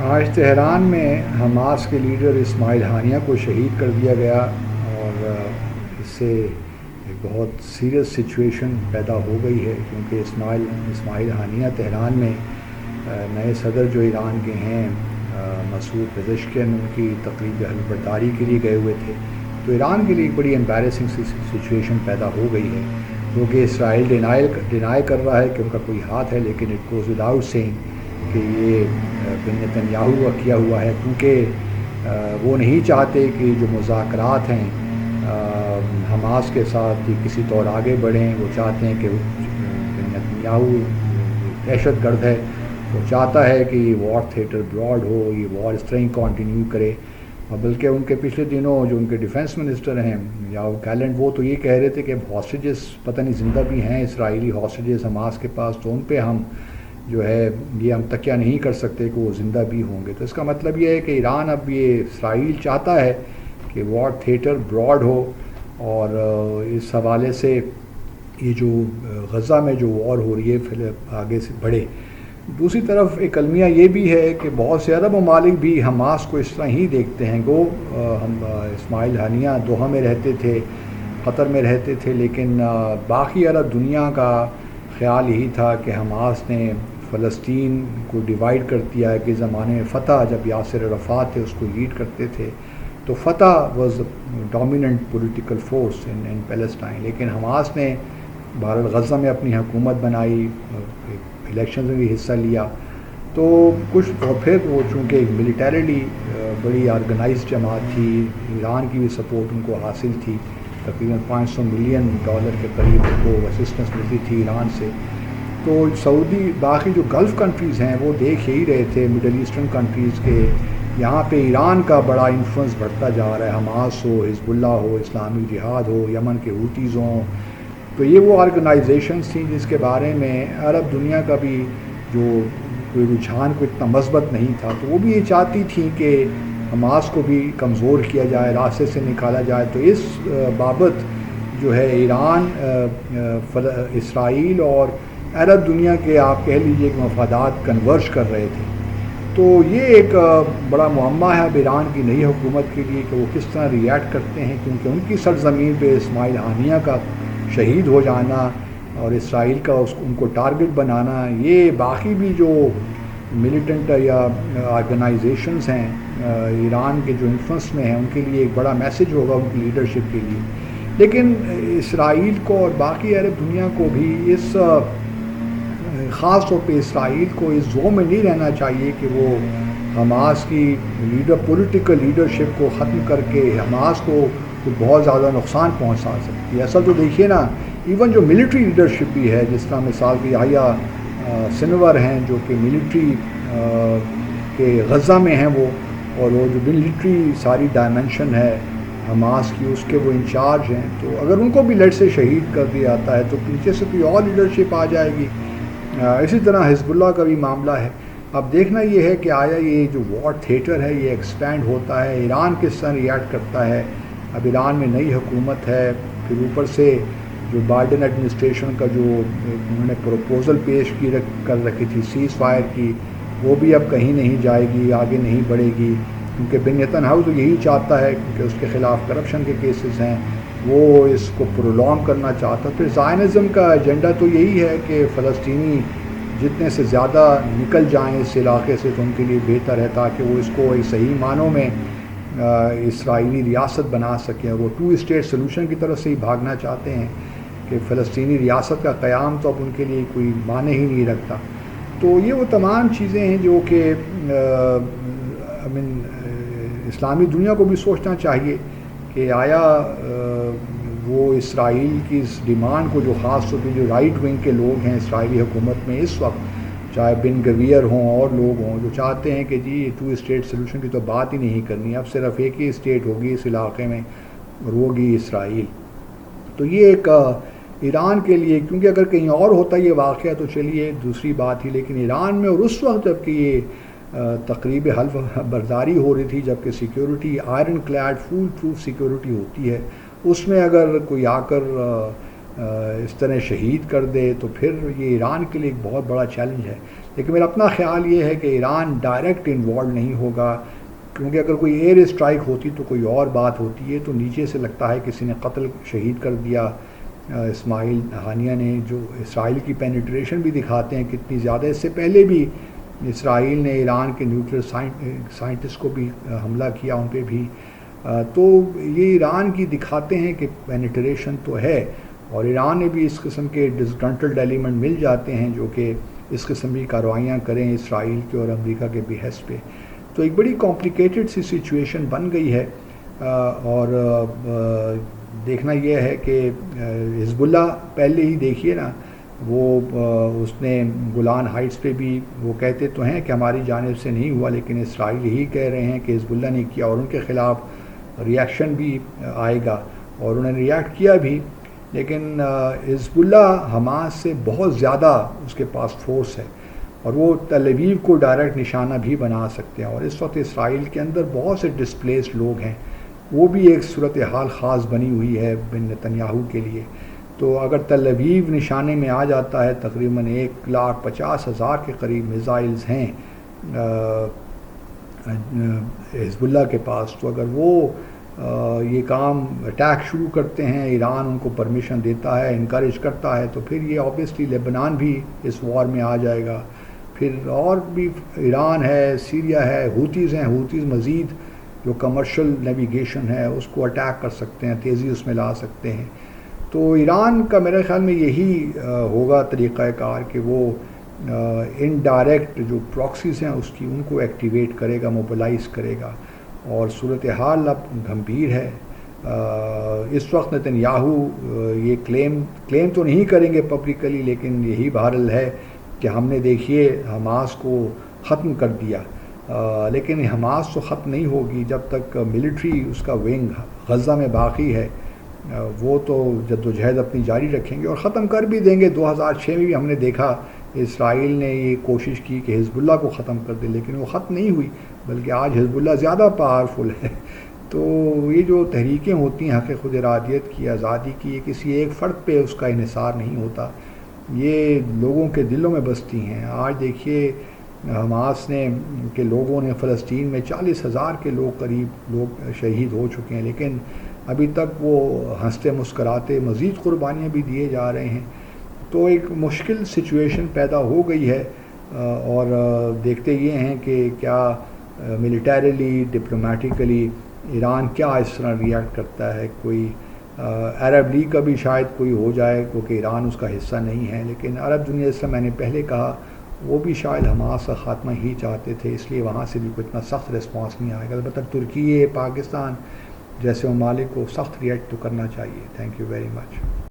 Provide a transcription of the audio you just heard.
آج تہران میں حماس کے لیڈر اسماعیل ہانیہ کو شہید کر دیا گیا اور اس سے ایک بہت سیریس سچویشن پیدا ہو گئی ہے، کیونکہ اسماعیل ہانیہ تہران میں نئے صدر جو ایران کے ہیں مسعود پزشکیان، ان کی تقریب حلف برداری کے لیے گئے ہوئے تھے. تو ایران کے لیے ایک بڑی امبیرسنگ سچویشن پیدا ہو گئی ہے، کیونکہ اسرائیل ڈینائی کر رہا ہے کہ ان کا کوئی ہاتھ ہے، لیکن اٹ گوز وداؤٹ سینگ کہ یہ بن نتن یاہو کا کیا ہوا ہے، کیونکہ وہ نہیں چاہتے کہ جو مذاکرات ہیں حماس کے ساتھ کسی طور آگے بڑھیں. وہ چاہتے ہیں کہ بن نتن یاہو دہشت گرد ہے، وہ چاہتا ہے کہ یہ وار تھیٹر براڈ ہو، یہ وار اس طرح ہی کنٹینیو کرے. اور بلکہ ان کے پچھلے دنوں جو ان کے ڈیفنس منسٹر ہیں یاو گیلنٹ، وہ تو یہ کہہ رہے تھے کہ ہاسٹیجز پتہ نہیں زندہ بھی ہیں اسرائیلی ہاسٹیجز حماس کے پاس، تو ان پہ ہم جو ہے یہ ہم تکیہ نہیں کر سکتے کہ وہ زندہ بھی ہوں گے. تو اس کا مطلب یہ ہے کہ ایران اب یہ اسرائیل چاہتا ہے کہ وار تھیٹر براڈ ہو، اور اس حوالے سے یہ جو غزہ میں جو وار ہو رہی ہے پھر آگے سے بڑھے. دوسری طرف ایک المیہ یہ بھی ہے کہ بہت سے عرب ممالک بھی حماس کو اس طرح ہی دیکھتے ہیں. گو ہم اسماعیل ہانیہ دوحہ میں رہتے تھے، قطر میں رہتے تھے، لیکن باقی عرب دنیا کا خیال یہی تھا کہ حماس نے فلسطین کو ڈیوائیڈ کر دیا ہے. کہ زمانے میں فتح، جب یاسر عرفات تھے اس کو لیڈ کرتے تھے، تو Fatah was dominant political force in Palestine. لیکن حماس نے بہرحال غزہ میں اپنی حکومت بنائی، الیکشنز میں بھی حصہ لیا. تو کچھ اور پھر وہ چونکہ ایک ملیٹریلی بڑی آرگنائزڈ جماعت تھی، ایران کی بھی سپورٹ ان کو حاصل تھی، تقریباً $500 ملین کے قریب ان کو اسسٹنس ملتی تھی ایران سے. تو سعودی باقی جو گلف کنٹریز ہیں وہ دیکھ ہی رہے تھے، مڈل ایسٹرن کنٹریز کے یہاں پہ ایران کا بڑا انفلوئنس بڑھتا جا رہا ہے. حماس ہو، حزب اللہ ہو، اسلامی جہاد ہو، یمن کے ہوتیز ہوں. تو یہ وہ آرگنائزیشنز تھیں جس کے بارے میں عرب دنیا کا بھی جو کوئی رجحان کو اتنا مثبت نہیں تھا، تو وہ بھی یہ چاہتی تھیں کہ حماس کو بھی کمزور کیا جائے، راستے سے نکالا جائے. تو اس بابت جو ہے ایران اسرائیل اور عرب دنیا کے آپ کہہ لیجئے کہ مفادات کنورج کر رہے تھے. تو یہ ایک بڑا معمہ ہے اب ایران کی نئی حکومت کے لیے کہ وہ کس طرح ری ایکٹ کرتے ہیں، کیونکہ ان کی سرزمین پہ اسماعیل ہانیہ کا شہید ہو جانا اور اسرائیل کا ان کو ٹارگٹ بنانا، یہ باقی بھی جو ملیٹنٹ یا آرگنائزیشنز ہیں ایران کے جو انفلوئنس میں ہیں ان کے لیے ایک بڑا میسج ہوگا ان کی لیڈرشپ کے لیے. لیکن اسرائیل کو اور باقی عرب دنیا کو بھی اس خاص طور پہ اسرائیل کو اس زون میں نہیں رہنا چاہیے کہ وہ حماس کی پولیٹیکل لیڈرشپ کو ختم کر کے حماس کو بہت زیادہ نقصان پہنچا سکتی ہے. اصل تو دیکھیے نا، ایون جو ملٹری لیڈرشپ بھی ہے، جس طرح مثال کے یحییٰ سنور ہیں جو کہ ملٹری کے غزہ میں ہیں وہ، اور وہ جو ملٹری ساری ڈائمنشن ہے حماس کی اس کے وہ انچارج ہیں. تو اگر ان کو بھی لڑ سے شہید کر دیا جاتا ہے تو پیچھے سے کوئی اور لیڈرشپ آ جائے گی. اسی طرح حزب اللہ کا بھی معاملہ ہے. اب دیکھنا یہ ہے کہ آیا یہ جو وار تھیٹر ہے یہ ایکسپینڈ ہوتا ہے، ایران کس طرح ری ایکٹ کرتا ہے. اب ایران میں نئی حکومت ہے، پھر اوپر سے جو بائیڈن ایڈمنسٹریشن کا جو انہوں نے پروپوزل پیش کر رکھی تھی سیز فائر کی، وہ بھی اب کہیں نہیں جائے گی، آگے نہیں بڑھے گی. کیونکہ بن نتن یاہو تو یہی چاہتا ہے، کیونکہ اس کے خلاف کرپشن کے کیسز ہیں، وہ اس کو پرولونگ کرنا چاہتا. پھر زائنزم کا ایجنڈا تو یہی ہے کہ فلسطینی جتنے سے زیادہ نکل جائیں اس علاقے سے تو ان کے لیے بہتر ہے، تاکہ وہ اس کو ایک صحیح معنوں میں اسرائیلی ریاست بنا سکیں. وہ 2 اسٹیٹ سلوشن کی طرف سے ہی بھاگنا چاہتے ہیں کہ فلسطینی ریاست کا قیام تو اب ان کے لیے کوئی معنی ہی نہیں رکھتا. تو یہ وہ تمام چیزیں ہیں جو کہ اسلامی دنیا کو بھی سوچنا چاہیے کہ آیا وہ اسرائیل کی اس ڈیمانڈ کو، جو خاص طور پہ جو رائٹ ونگ کے لوگ ہیں اسرائیلی حکومت میں اس وقت، چاہے بن گویر ہوں اور لوگ ہوں، جو چاہتے ہیں کہ جی 2 اسٹیٹ سلوشن کی تو بات ہی نہیں کرنی، اب صرف ایک ہی اسٹیٹ ہوگی اس علاقے میں اور وہ ہوگی اسرائیل. تو یہ ایک ایران کے لیے، کیونکہ اگر کہیں اور ہوتا یہ واقعہ تو چلیے دوسری بات ہی، لیکن ایران میں اور اس وقت جب کہ یہ تقریب حلف برداری ہو رہی تھی، جب کہ security ironclad foolproof security ہوتی ہے، اس میں اگر کوئی آ کر اس طرح شہید کر دے تو پھر یہ ایران کے لیے ایک بہت بڑا چیلنج ہے. لیکن میرا اپنا خیال یہ ہے کہ ایران ڈائریکٹ انوالو نہیں ہوگا، کیونکہ اگر کوئی ایئر اسٹرائک ہوتی تو کوئی اور بات ہوتی ہے، تو نیچے سے لگتا ہے کسی نے قتل شہید کر دیا اسماعیل ہانیہ نے، جو اسرائیل کی پینیٹریشن بھی دکھاتے ہیں کتنی زیادہ. اس سے پہلے بھی اسرائیل نے ایران کے نیوکلیئر سائنٹسٹ کو بھی حملہ کیا، ان پہ بھی. تو یہ ایران کی دکھاتے ہیں کہ پینیٹریشن تو ہے، اور ایران نے بھی اس قسم کے ڈسگرنٹلڈ ایلیمنٹ مل جاتے ہیں جو کہ اس قسم کی کارروائیاں کریں اسرائیل کے اور امریکہ کے بحث پہ. تو ایک بڑی کمپلیکیٹڈ سی سچویشن بن گئی ہے. اور دیکھنا یہ ہے کہ حزب اللہ پہلے ہی دیکھیے نا، وہ اس نے گولان ہائٹس پہ بھی وہ کہتے تو ہیں کہ ہماری جانب سے نہیں ہوا، لیکن اسرائیل ہی کہہ رہے ہیں کہ حزب اللہ نے کیا، اور ان کے خلاف ریاکشن بھی آئے گا، اور انہوں نے ریاکٹ کیا بھی. لیکن حزب اللہ حماس سے بہت زیادہ اس کے پاس فورس ہے، اور وہ تل ابیب کو ڈائریکٹ نشانہ بھی بنا سکتے ہیں. اور اس وقت اسرائیل کے اندر بہت سے ڈسپلیسڈ لوگ ہیں، وہ بھی ایک صورتحال خاص بنی ہوئی ہے بن نتنیاہو کے لیے. تو اگر تل ابیب نشانے میں آ جاتا ہے، تقریباً 1,50,000 کے قریب میزائلز ہیں حزب اللہ کے پاس، تو اگر وہ یہ کام اٹیک شروع کرتے ہیں، ایران ان کو پرمیشن دیتا ہے، انکریج کرتا ہے، تو پھر یہ آبویسلی لیبنان بھی اس وار میں آ جائے گا. پھر اور بھی ایران ہے، سیریا ہے، ہوتیز ہیں، ہوتیز مزید جو کمرشل نیویگیشن ہے اس کو اٹیک کر سکتے ہیں، تیزی اس میں لا سکتے ہیں. تو ایران کا میرے خیال میں یہی ہوگا طریقہ کار کہ وہ انڈائریکٹ جو پراکسیز ہیں اس کی ان کو ایکٹیویٹ کرے گا، موبلائز کرے گا. اور صورتحال اب گھمبیر ہے. اس وقت نتنیاہو یہ کلیم تو نہیں کریں گے پبلکلی، لیکن یہی بہرحال ہے کہ ہم نے دیکھیے حماس کو ختم کر دیا، لیکن حماس تو ختم نہیں ہوگی جب تک ملٹری اس کا ونگ غزہ میں باقی ہے. وہ تو جدوجہد اپنی جاری رکھیں گے اور ختم کر بھی دیں گے. 2006 میں بھی ہم نے دیکھا اسرائیل نے یہ کوشش کی کہ حزب اللہ کو ختم کر دے، لیکن وہ ختم نہیں ہوئی، بلکہ آج حزب اللہ زیادہ پاورفل ہے. تو یہ جو تحریکیں ہوتی ہیں حق خود ارادیت کی، آزادی کی، یہ کسی ایک فرد پہ اس کا انحصار نہیں ہوتا، یہ لوگوں کے دلوں میں بستی ہیں. آج دیکھیے حماس نے کہ لوگوں نے فلسطین میں 40,000 کے قریب لوگ شہید ہو چکے ہیں، لیکن ابھی تک وہ ہنستے مسکراتے مزید قربانیاں بھی دیے جا رہے ہیں. تو ایک مشکل سچویشن پیدا ہو گئی ہے، اور دیکھتے یہ ہیں کہ کیا ملیٹریلی، ڈپلومیٹیکلی ایران کیا اس طرح ریئیکٹ کرتا ہے. کوئی عرب لیگ کا بھی شاید کوئی ہو جائے، کیونکہ ایران اس کا حصہ نہیں ہے، لیکن عرب دنیا جیسا میں نے پہلے کہا وہ بھی شاید حماس کا خاتمہ ہی چاہتے تھے، اس لیے وہاں سے بھی کوئی اتنا سخت ریسپانس نہیں آئے گا. البتہ ترکی، پاکستان جیسے ممالک کو سخت ریئیکٹ تو کرنا چاہیے. Thank you very much.